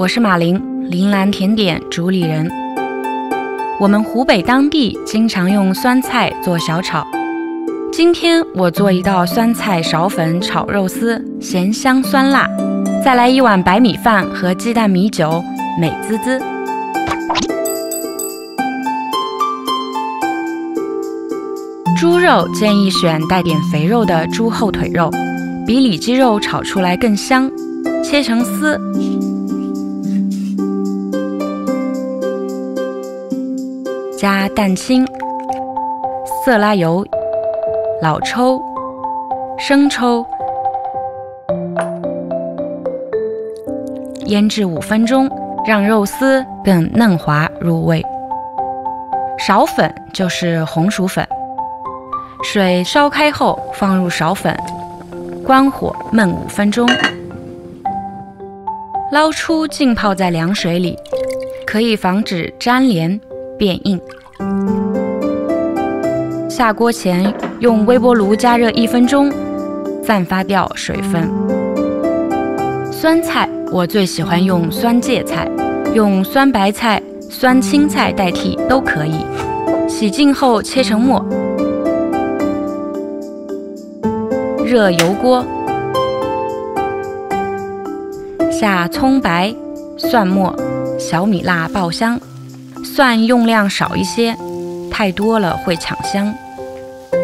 我是马玲，铃兰甜点主理人。我们湖北当地经常用酸菜做小炒，今天我做一道酸菜苕粉炒肉丝，咸香酸辣，再来一碗白米饭和鸡蛋米酒，美滋滋。猪肉建议选带点肥肉的猪后腿肉，比里脊肉炒出来更香，切成丝。加蛋清、色拉油、老抽、生抽，腌制5分钟，让肉丝更嫩滑入味。苕粉就是红薯粉，水烧开后放入苕粉，关火焖5分钟，捞出浸泡在凉水里，可以防止粘连变硬。下锅前用微波炉加热1分钟，散发掉水分。酸菜我最喜欢用酸芥菜，用酸白菜、酸青菜代替都可以。洗净后切成末。热油锅，下葱白、蒜末、小米辣爆香，蒜用量少一些，太多了会抢香。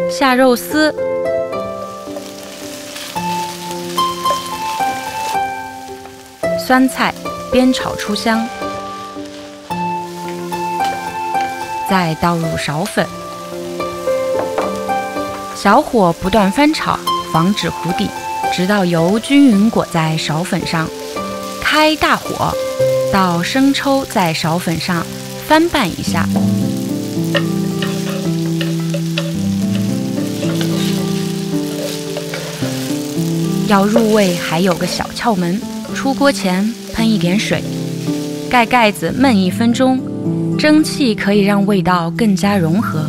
下肉丝，酸菜煸炒出香，再倒入苕粉，小火不断翻炒，防止糊底，直到油均匀裹在苕粉上。开大火，倒生抽在苕粉上翻拌一下。要入味还有个小窍门，出锅前喷一点水，盖盖子焖1分钟，蒸汽可以让味道更加融合。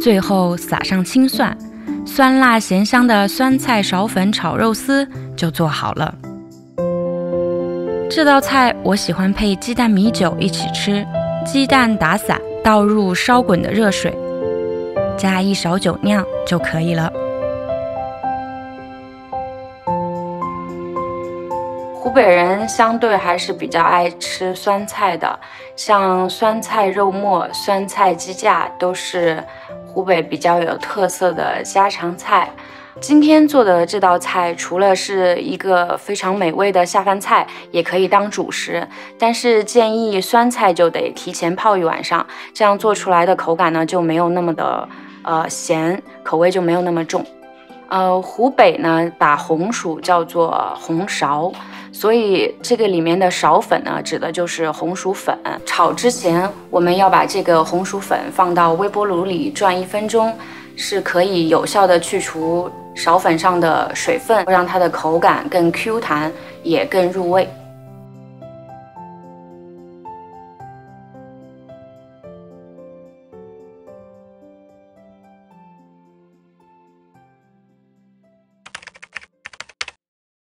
最后撒上青蒜，酸辣咸香的酸菜苕粉炒肉丝就做好了。这道菜我喜欢配鸡蛋米酒一起吃，鸡蛋打散，倒入烧滚的热水，加1勺酒酿就可以了。湖北人相对还是比较爱吃酸菜的，像酸菜肉末、酸菜鸡架都是湖北比较有特色的家常菜。今天做的这道菜除了是一个非常美味的下饭菜，也可以当主食，但是建议酸菜就得提前泡1晚上，这样做出来的口感呢就没有那么的咸，口味就没有那么重。湖北呢把红薯叫做红苕，所以这个里面的苕粉呢指的就是红薯粉。炒之前我们要把这个红薯粉放到微波炉里转1分钟，是可以有效的去除苕粉上的水分，让它的口感更 Q 弹，也更入味。